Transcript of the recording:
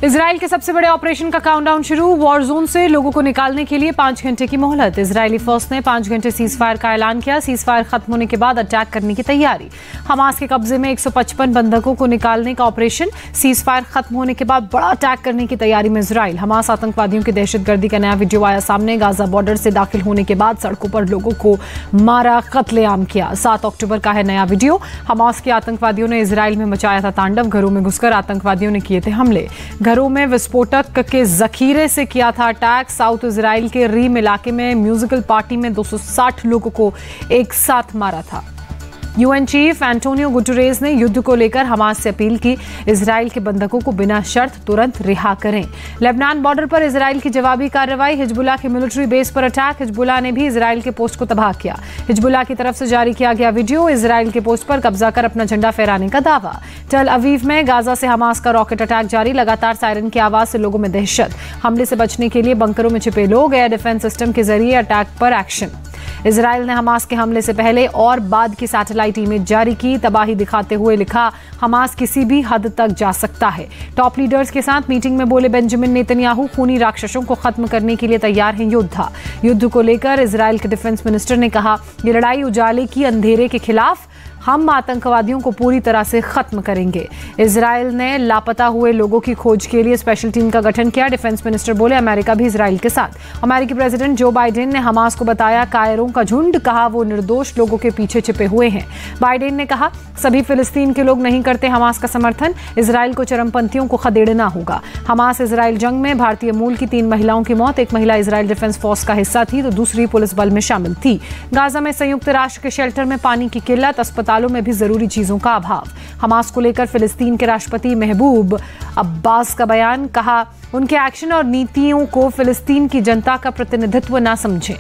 Israel के सबसे बड़े ऑपरेशन का काउंटडाउन शुरू। वॉर जोन से लोगों को निकालने के लिए 5 घंटे की मोहलत। इजरायली फोर्स ने 5 घंटे सीजफायर का ऐलान किया। सीजफायर खत्म होने के बाद अटैक करने की तैयारी। हमास के कब्जे में 155 बंधकों को निकालने का ऑपरेशन। सीजफायर खत्म होने के बाद बड़ा अटैक करने की तैयारी में इजराइल। हमास आतंकवादियों की दहशतगर्दी का नया वीडियो आया सामने। गाजा बॉर्डर से दाखिल होने के बाद सड़कों पर लोगों को मारा, कत्लेआम किया। 7 अक्टूबर का है नया वीडियो। हमास के आतंकवादियों ने इजराइल में मचाया था तांडव। घरों में घुसकर आतंकवादियों ने किए थे हमले। घरों में विस्फोटक के जखीरे से किया था अटैक। साउथ इजराइल के रीम इलाके में म्यूजिकल पार्टी में 260 लोगों को एक साथ मारा था। यूएन चीफ एंटोनियो गुटेरेस ने युद्ध को लेकर हमास से अपील की। इजराइल के बंधकों को बिना शर्त तुरंत रिहा करें। लेबनान बॉर्डर पर इजराइल की जवाबी कार्रवाई। हिजबुल्लाह के मिलिट्री बेस पर अटैक। हिजबुल्लाह ने भी इजराइल के पोस्ट को तबाह किया। हिजबुल्लाह की तरफ से जारी किया गया वीडियो। इजराइल के पोस्ट पर कब्जा कर अपना झंडा फहराने का दावा। टेल अवीव में गाजा से हमास का रॉकेट अटैक जारी। लगातार सायरन की आवाज से लोगों में दहशत। हमले से बचने के लिए बंकरों में छिपे लोग। एयर डिफेंस सिस्टम के जरिए अटैक पर एक्शन। इजराइल ने हमास के हमले से पहले और बाद की सैटेलाइट इमेज जारी की। तबाही दिखाते हुए लिखा, हमास किसी भी हद तक जा सकता है। टॉप लीडर्स के साथ मीटिंग में बोले बेंजामिन नेतन्याहू, खूनी राक्षसों को खत्म करने के लिए तैयार हैं योद्धा। युद्ध को लेकर इजराइल के डिफेंस मिनिस्टर ने कहा, ये लड़ाई उजाले की अंधेरे के खिलाफ। हम आतंकवादियों को पूरी तरह से खत्म करेंगे। इजराइल ने लापता हुए लोगों की खोज के लिए स्पेशल टीम का गठन किया। डिफेंस मिनिस्टर बोले, अमेरिका भी इजराइल के साथ। अमेरिकी प्रेसिडेंट जो बाइडेन ने हमास को बताया कायरों का झुंड। कहा वो निर्दोष लोगों के पीछे छिपे हुए हैं। बाइडेन ने कहा, सभी फिलिस्तीन के लोग नहीं करते हमास का समर्थन। इजराइल को चरमपंथियों को खदेड़ना होगा। हमास इजराइल जंग में भारतीय मूल की 3 महिलाओं की मौत। एक महिला इजराइल डिफेंस फोर्स का हिस्सा थी तो दूसरी पुलिस बल में शामिल थी। गाजा में संयुक्त राष्ट्र के शेल्टर में पानी की किल्लत। अस्पतालों में भी जरूरी चीजों का अभाव। हमास को लेकर फिलिस्तीन के राष्ट्रपति महबूब अब्बास का बयान। कहा, उनके एक्शन और नीतियों को फिलिस्तीन की जनता का प्रतिनिधित्व न समझें।